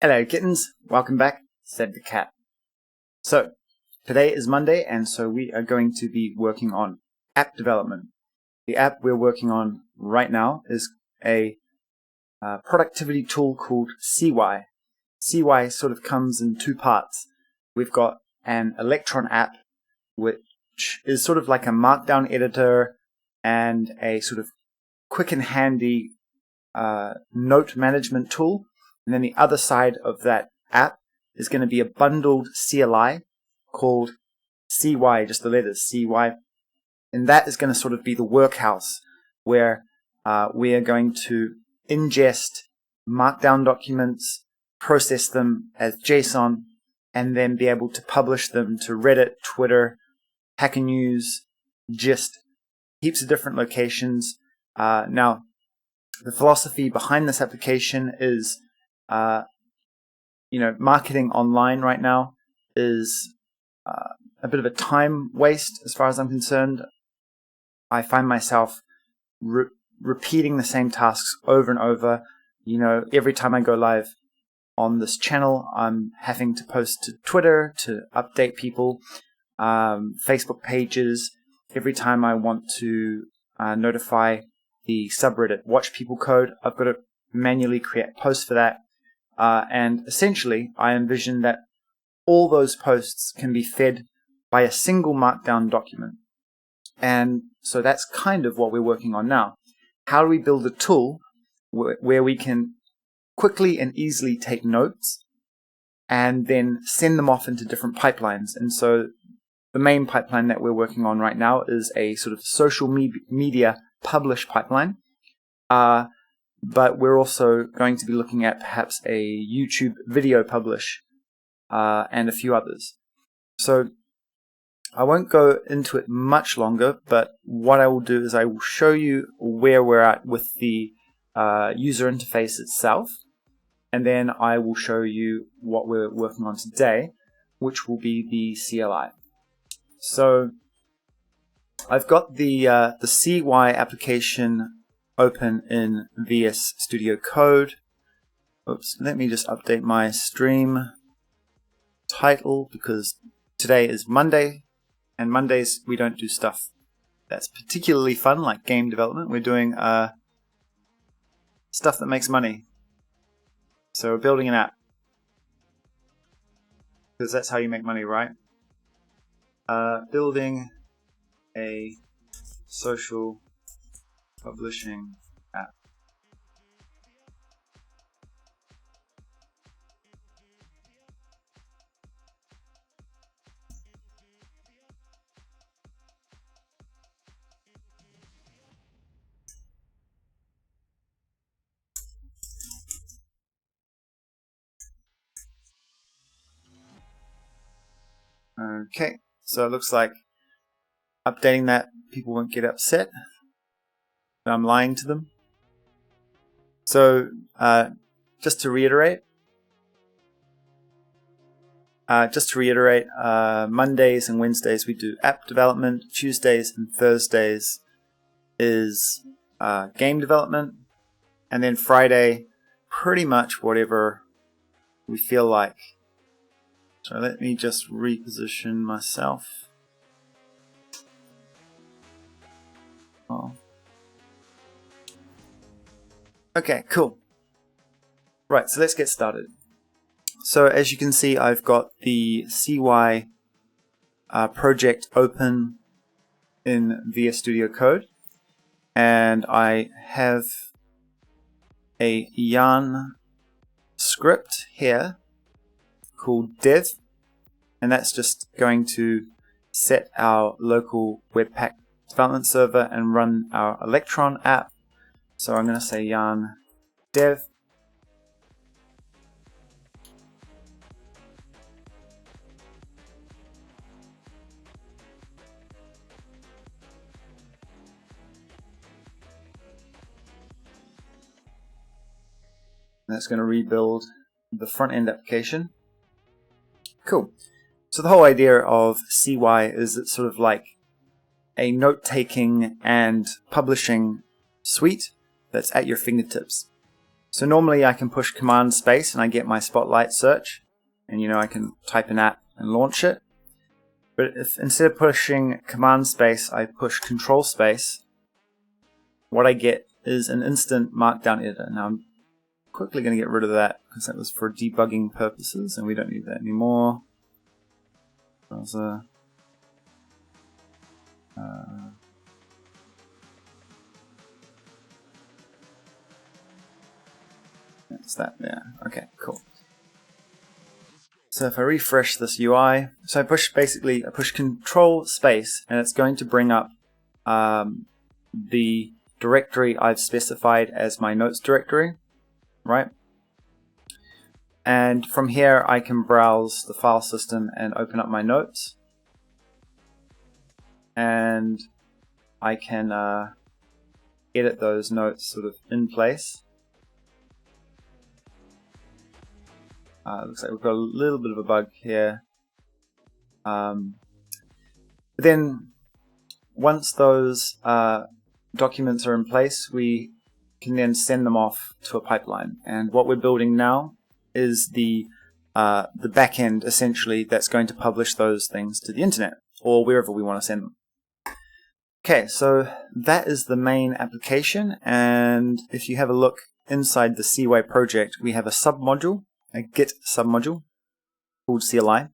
Hello kittens, welcome back, said the cat. So, today is Monday and so we are going to be working on app development. The app we're working on right now is a productivity tool called CY. CY sort of comes in two parts. We've got an Electron app, which is sort of like a markdown editor and a sort of quick and handy note management tool. And then the other side of that app is going to be a bundled CLI called CY, just the letters CY. And that is going to sort of be the workhouse where we are going to ingest markdown documents, process them as JSON, and then be able to publish them to Reddit, Twitter, Hacker News, Gist, heaps of different locations. Now, the philosophy behind this application is marketing online right now is a bit of a time waste as far as I'm concerned. I find myself repeating the same tasks over and over. Every time I go live on this channel, I'm having to post to Twitter to update people, Facebook pages. Every time I want to notify the subreddit Watch People Code, I've got to manually create posts for that. And essentially, I envision that all those posts can be fed by a single markdown document. And so that's kind of what we're working on now. How do we build a tool where we can quickly and easily take notes and then send them off into different pipelines? And so the main pipeline that we're working on right now is a sort of social media publish pipeline. But we're also going to be looking at perhaps a YouTube video publish and a few others. So I won't go into it much longer, but what I will do is I will show you where we're at with the user interface itself, and then I will show you what we're working on today, which will be the CLI. So I've got the CY application open in VS Studio Code. Oops, let me just update my stream title because today is Monday, and Mondays we don't do stuff that's particularly fun like game development. We're doing stuff that makes money. So we're building an app because that's how you make money, right? Building a social publishing app. Okay, so it looks like updating that people won't get upset. I'm lying to them. So just to reiterate, Mondays and Wednesdays we do app development. Tuesdays and Thursdays is game development, and then Friday pretty much whatever we feel like. So let me just reposition myself. Oh. Okay, cool. Right, so let's get started. So as you can see, I've got the CY project open in VS Studio Code, and I have a yarn script here called dev, and that's just going to set our local Webpack development server and run our Electron app. So I'm going to say yarn dev. And that's going to rebuild the front end application. Cool. So the whole idea of CY is it's sort of like a note-taking and publishing suite that's at your fingertips. So normally I can push Command Space and I get my Spotlight search, and I can type an app and launch it. But if instead of pushing Command Space, I push Control Space, what I get is an instant Markdown editor. Now I'm quickly going to get rid of that because that was for debugging purposes, and we don't need that anymore. Browser. That's that there. Okay, cool. So if I refresh this UI, so I push Control Space, and it's going to bring up the directory I've specified as my notes directory, right? And from here I can browse the file system and open up my notes, and I can edit those notes sort of in place. Looks like we've got a little bit of a bug here. But then once those documents are in place, we can then send them off to a pipeline. And what we're building now is the back end, essentially, that's going to publish those things to the internet or wherever we want to send them. Okay, so that is the main application. And if you have a look inside the CY project, we have a submodule, a Git submodule called CLI,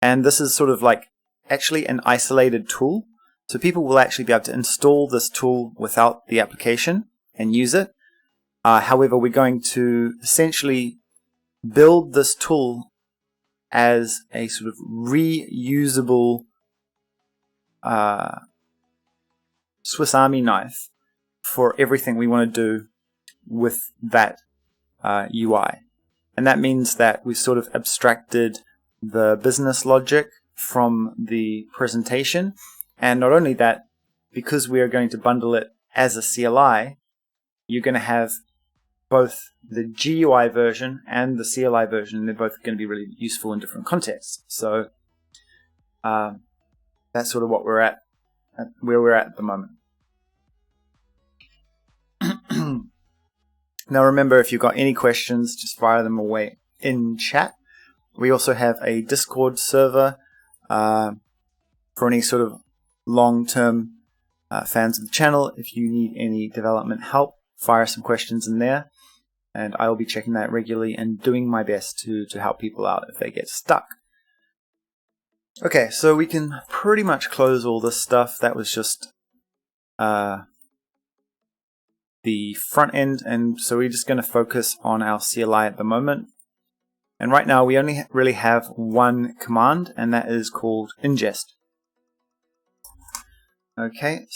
and this is sort of like actually an isolated tool, so people will actually be able to install this tool without the application and use it. However, we're going to essentially build this tool as a sort of reusable Swiss Army knife for everything we want to do with that UI. And that means that we sort of abstracted the business logic from the presentation. And not only that, because we are going to bundle it as a CLI, you're going to have both the GUI version and the CLI version, and they're both going to be really useful in different contexts. So that's sort of what we're at, where we're at the moment. Now remember, if you've got any questions, just fire them away in chat. We also have a Discord server for any sort of long-term fans of the channel. If you need any development help, fire some questions in there, and I will be checking that regularly and doing my best to help people out if they get stuck. Okay, so we can pretty much close all this stuff. That was just the front end, and so we're just going to focus on our CLI at the moment. And right now we only really have one command, and that is called ingest. Okay.